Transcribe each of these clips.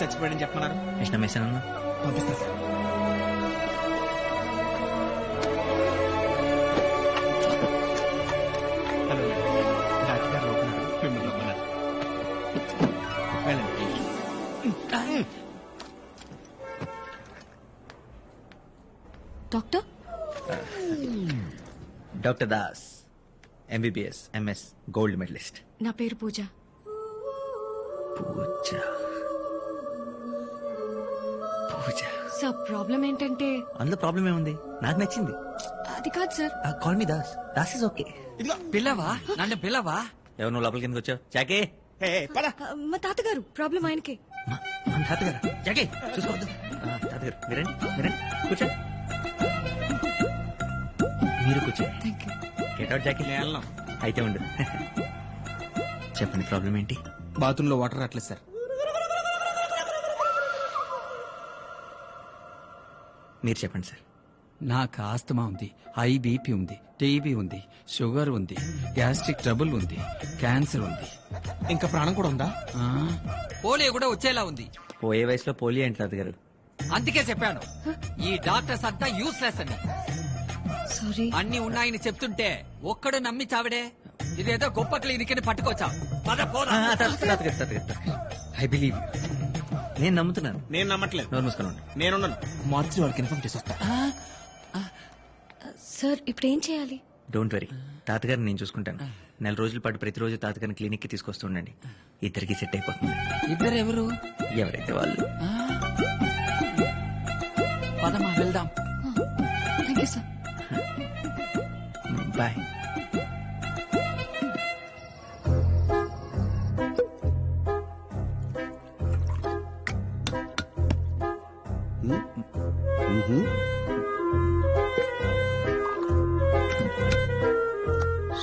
చచ్చిపోయాడని చెప్పమన్నారు. కృష్ణ మెసేజ్ పంపిస్తా sir. Hello doctor గారు లోపల మిమ్మల్ని రమ్మన్నారు. వెళ్ళండి. Doctor doctor Das, MBBS, MS, gold medalist. నా పేరు పూజ. పూజ పూజ. సార్ ప్రాబ్లం ఏంటంటే అందులో ప్రాబ్లం ఏముంది? నాకు నచ్చింది. అది కాదు sir. Call me Das. Das is okay. ఇదిగో పిల్లవా నన్ను పిల్లవా? ఎవరు నువ్వు లోపలికి ఎందుకు వచ్చావు? జాకే, పద. మా తాతగారు ప్రాబ్లం ఆయనకే. మన తాతగారు. జాకే చూసుకోవద్దు. తాతగారు మీరండి, మీరండి, కూర్చో. మీరు కూర్చో. Thank you. గెట్ అవుట్ జాకే. నేను వెళ్ళను. అయితే ఉండు. చెప్పండి ప్రాబ్లం ఏంటి? బాత్రూమ్ లో వాటర్ రావట్లేదు సార్. మీరు చెప్పండి సార్. నాకు ఆస్తమా ఉంది, హై బీపీ ఉంది, టీబీ ఉంది, షుగర్ ఉంది, గ్యాస్ట్రిక్ ట్రబుల్ ఉంది, క్యాన్సర్ ఉంది. ఇంకా ప్రాణం కూడా ఉందా? ఆ, పోలియో కూడా వచ్చేలా ఉంది. పోయే వయసులో పోలియో ఏంటి తాతగారు? అందుకే చెప్పాను ఈ డాక్టర్స్ అంతా యూస్లెస్ అని. సారీ. అన్ని ఉన్నాయని చెప్తుంటే ఒక్కడు నమ్మి చావడే. ఇదేదో గొప్ప క్లినిక్ ని పట్టుకొచ్చా. పద పోరా. I believe. నేను నమ్ముతున్నాను. నేను నమ్మట్లేదు. నోరు మూసుకొని ఉండు. నేనున్నాను. మార్చి వాళ్ళకి ఇన్ఫార్మ్ చేసి వస్తా. సార్ ఇప్పుడు ఏం చేయాలి? డోంట్ వరీ, తాతగారిని నేను చూసుకుంటాను. 4 రోజుల పాటు ప్రతిరోజు తాతగారిని క్లినిక్ కి తీసుకొస్తూ ఉండండి. ఇద్దరికి సెట్ అయిపోతుంది. ఇద్దరు ఎవరు? ఎవరైతే వాళ్ళు. పదమా వెళ్దాం. Thank you sir. Bye.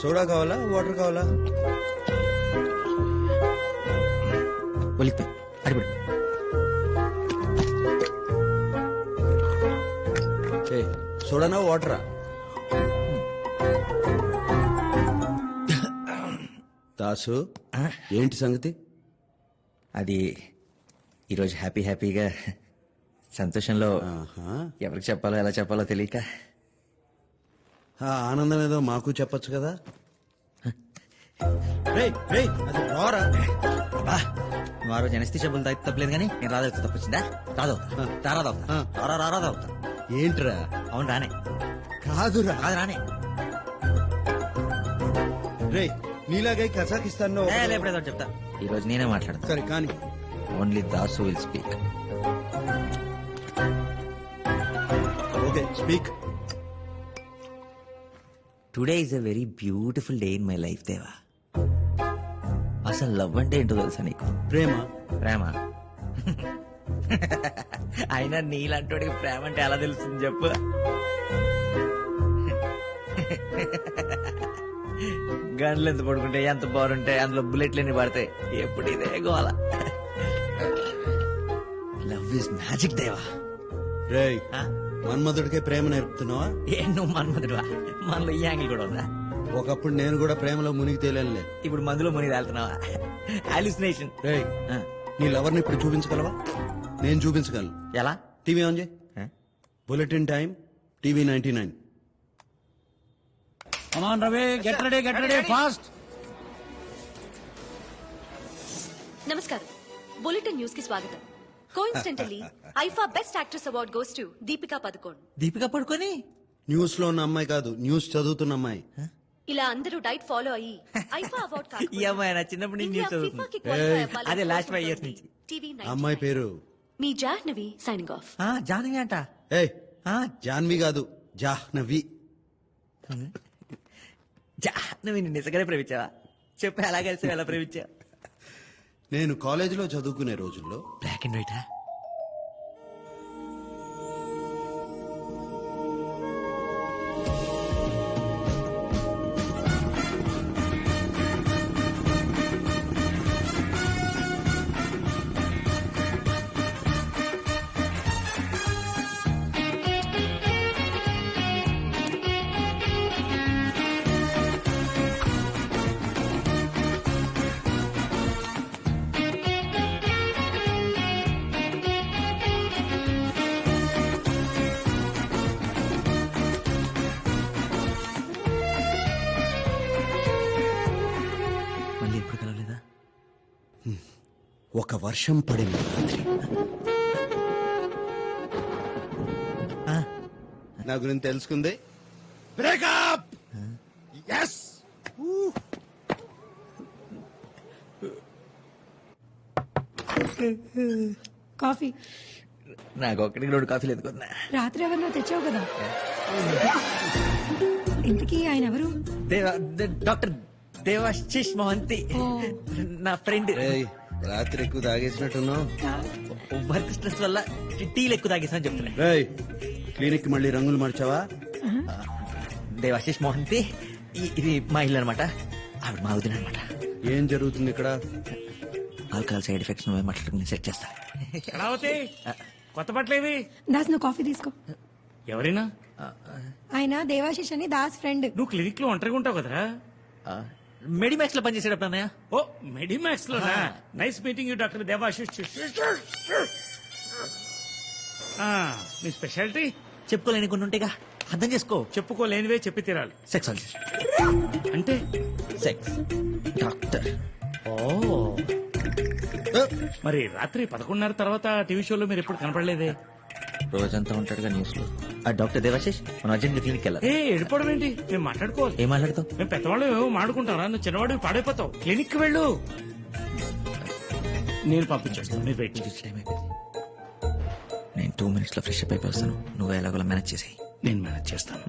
Soda కావాలా, వాటర్ కావాలా? ఒలిపి అడిపడు. సోడానా వాటరా? దాసు, ఏంటి సంగతి? అది ఈరోజు హ్యాపీగా సంతోషంలో ఎవరికి చెప్పాలో ఎలా చెప్పాలో తెలియక. ఆ ఆనందం ఏదో మాకు చెప్పొచ్చు కదా. రేయ్, రేయ్, అది రారా? నువ్వు ఆ రోజు ఎనస్థి చెప్పులు తాగి తప్పలేదు కానీ నేను రాదవుతా. తప్పొచ్చిందా? రాదవుతా. ఏంట్రా? అవును రానే. కాదురా. కాదు రానే. రేయ్, నీలాగే కజాకిస్తాన్ లో లేపడేదో చెప్తా. ఈ రోజు నేనే మాట్లాడతా. సరే కానీ only Dasu will speak. Okay, speak. Today is a very beautiful day in my life దేవా. అసలు లవ్ అంటే ఏంటో తెలుసా నీకు? ప్రేమ. అయినా నీలాంటోడికి ప్రేమ అంటే ఎలా తెలుస్తుంది చెప్పు? గన్లు ఎంత పడుకుంటే ఎంత బాగుంటాయి, అందులో బుల్లెట్లు ఎన్ని పడతాయి. ఎప్పుడు ఇదే గోల. లవ్ ఇస్ మ్యాజిక్ దేవా. రేయ్, మన్మధుడికే ప్రేమ నేర్పుతున్నావా? ఏ నువ్వు మన్మధుడువా? మనలో ఈ యాంగిల్ కూడా ఉందా? ఒకప్పుడు నేను కూడా ప్రేమలో మునిగి తేలలే. ఇప్పుడు మందులో మునిగి వెళ్తున్నావా? హాలుసినేషన్. రేయ్, నీ లవర్ని ఇప్పుడు చూపించగలవా? నేను చూపించగలను. ఎలా? టీవీ ఆన్ చేయి. Bulletin time, TV 99. Come on Ravi, get ready fast. నమస్కారం, బులెటిన్ న్యూస్ కి స్వాగతం. Coincidentally IIFA best actress award goes to Deepika Padukone. Deepika Padukone news లో ఉన్న అమ్మాయి కాదు, న్యూస్ చదువుతున్న అమ్మాయి. ఇలా అందరూ డైట్ ఫాలో అయ్యి ఐఫా అవార్డ్ ఈ అమ్మాయి నా చిన్నప్పటి నుంచి న్యూస్ చదువుతుంది. అదే last 5 years నుంచి. అమ్మాయి పేరు మీ జాహ్నవి సైనింగ్ ఆఫ్. జాహ్నవి అంట. ఏయ్, జాన్వి కాదు, జాహ్నవి. జాహ్నవి నిజంగానే ప్రేమించావా? చెప్పు, ఎలా కలిసి ఎలా ప్రేమించావు? నేను కాలేజీలో చదువుకునే రోజుల్లో బ్లాక్ అండ్ వైటా? ఒక వర్షం పడిన రాత్రి నా గురించి తెలుసుకుంది బ్రేకప్ ఎస్ కాఫీ నాకు ఒక్కడికి 2 కాఫీలు ఎందుకున్నా రాత్రి ఎవరినో తెచ్చావు కదా ఇంతకీ ఆయన ఎవరు డాక్టర్ దేవాశిష్ మోహంతి నా ఫ్రెండ్ రాత్రి ఎక్కువ తాగేసినట్టున్నావు వర్క్ స్ట్రెస్ వల్ల టీలు ఎక్కువ తాగేసా చెప్తున్నా రేయ్ క్లినిక్ మళ్ళీ రంగులు మార్చావా దేవాశిష్ మోహంతి ఇది మా ఇల్లు అనమాట ఆవిడ మా వదిన అనమాట ఏం జరుగుతుంది ఇక్కడ ఆల్కహాల్ సైడ్ ఎఫెక్ట్స్ నువ్వే మాట్లాడుకుని సెట్ చేస్తా కళావతి కొత్త బట్టలేవి దాస్ నువ్వు కాఫీ తీసుకో ఎవరైనా ఆయన దేవాశిష్ అని దాస్ ఫ్రెండ్ నువ్వు క్లినిక్ లో ఒంటరిగా ఉంటావు కదరా మెడిమాక్స్ లో పనిచేసేటప్పుడు అన్నయ్య ఓ మెడిమాక్స్ లో nice meeting you doctor Debasish me speciality చెప్పుకోలేని కొన్ని ఉంటాయిగా అర్థం చేసుకో చెప్పుకోలేనివే చెప్పి తీరాలి సెక్సాలజీ అంటే సెక్స్ డాక్టర్ ఓ మరి రాత్రి 11:30 తర్వాత టీవీ షోలో మీరు ఎప్పుడు కనపడలేదే రోజంతా ఉంటాడుగా న్యూస్ లో ఆ డాక్టర్ దేవాశిష్ మన అర్జెంట్ క్లినిక్ వెళ్ళాలి ఏ ఎడిపోవడం ఏంటి మేము మాట్లాడుకోవాలి ఏం మాట్లాడతావు మేము పెద్దవాళ్ళు ఏమో మాడుకుంటారా నువ్వు చిన్నవాడు పాడైపోతావు క్లినిక్ కి వెళ్ళు నేను పంపించేస్తాను మీరు వెయిట్ చేసి టైం అయిపోయింది నేను 2 minutes లో ఫ్రెష్ అప్ అయిపోయి వస్తాను నువ్వు ఎలాగోలా మేనేజ్ చేసేయి నేను మేనేజ్ చేస్తాను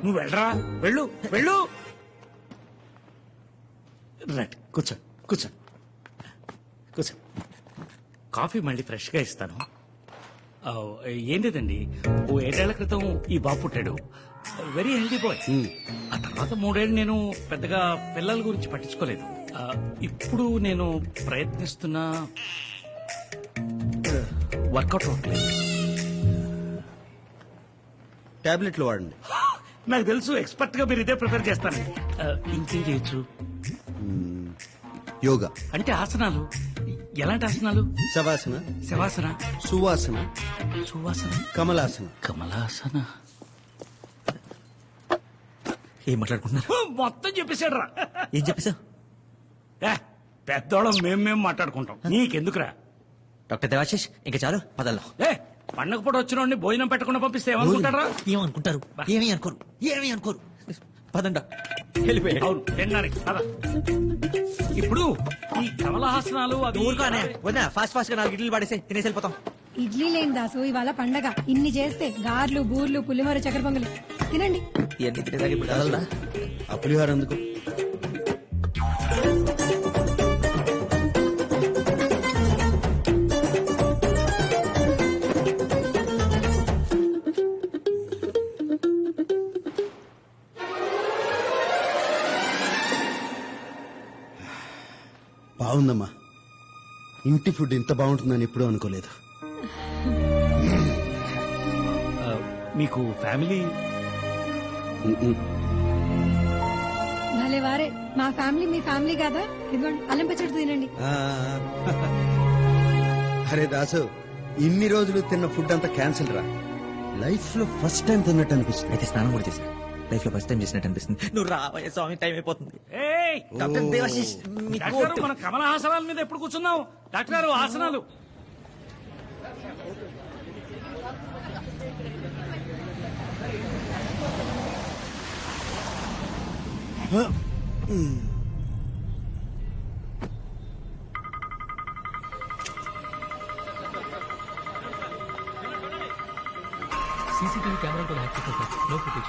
నువ్వు వెళ్ళరా వెళ్ళు వెళ్ళు రైట్ కూర్చో కూర్చో కూర్చో కాఫీ మళ్ళీ ఫ్రెష్ గా ఇస్తాను ఆ, ఏం లేదండి ఓ 7 ఏళ్ల క్రితం ఈ బాబు పుట్టాడు వెరీ హెల్దీ బాయ్ ఆ తర్వాత 3 ఏళ్ళు నేను పెద్దగా పిల్లల గురించి పట్టించుకోలేదు ఆ, ఇప్పుడు నేను ప్రయత్నిస్తున్నా వర్కౌట్ అవ్వట్లేదు టాబ్లెట్లు వాడండి నాకు తెలుసు ఎక్స్పర్ట్ గా మీరు ఇదే ప్రిపేర్ చేస్తాను ఇంకేం చేయొచ్చు యోగా అంటే ఆసనాలు ఎలాంటి ఆసనాలు శవాసన శవాసన సువాసన సువాసన కమలాసన కమలాసన ఏం మాట్లాడుకుంటున్నారు మొత్తం చెప్పేశాడు రా ఏం చెప్పేశావు పెద్దోళ్ళం మేము మాట్లాడుకుంటాం నీకెందుకురా డాక్టర్ దేవాశిష్ ఇంకా చాలు పదల్లో ఏ పండగ పూట వచ్చిన భోజనం పెట్టకుండా పంపిస్తే ఏమనుకుంటారా ఏమనుకుంటారు ఏమీ అనుకోరు ఏమీ అనుకోరు పదండా వెళ్ళిపోయాడు అవును తినడానికి పద. ఇప్పుడు ఈ కమలహాసనాలు అవి ఊరుకోనే వదినా ఫాస్ట్ ఫాస్ట్ గా 4 ఇడ్లీలు పడేసి తినేసి వెళ్ళిపోతాం ఇడ్లీ లేని దాసు ఇవాళ పండగ ఇన్ని చేస్తే గార్లు బూర్లు పులిహోర చక్కెర పొంగలి తినండి ఇవన్నీ తినేదాకా ఇప్పుడు కదలదా ఆ పులిహోర ఎందుకు బాగుందమ్మా ఇంటి ఫుడ్ ఇంత బాగుంటుందని ఎప్పుడూ అనుకోలేదు మీకు ఫ్యామిలీ భలే వారే మా ఫ్యామిలీ మీ ఫ్యామిలీ కదా ఇదిగోండి అల్లం పచ్చడి తినండి ఆ, అరే దాసు ఇన్ని రోజులు తిన్న ఫుడ్ అంతా క్యాన్సిల్ రా లైఫ్ లో ఫస్ట్ టైం తిన్నట్టు అనిపిస్తుంది అయితే స్నానం కూడా చేశా లైఫ్ లో ఫస్ట్ టైం చేసినట్టు అనిపిస్తుంది నువ్వు రావయ్య స్వామి టైం అయిపోతుంది ఏయ్! డాక్టర్ దేవాశిష్ మీ డాక్టర్ గారు, కోట్. మన కమలహాసనాల మీద ఎప్పుడు కూర్చున్నాం డాక్టర్ గారు ఆసనాలు सीसीटीवी कैमरा को हैक करता था no footage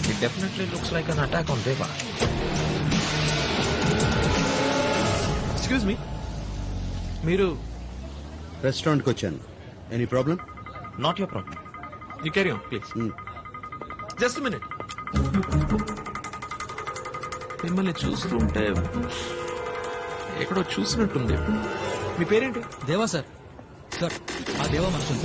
It definitely looks like an attack on Deva. Excuse me మీరు రెస్టారెంట్ కి వచ్చాను any problem not your problem you carry on please just minute మిమ్మల్ని చూస్తుంటే ఎక్కడో చూసినట్టుంది మీ పేరేంటి దేవా సార్ సార్ ఆ దేవా మనుషులు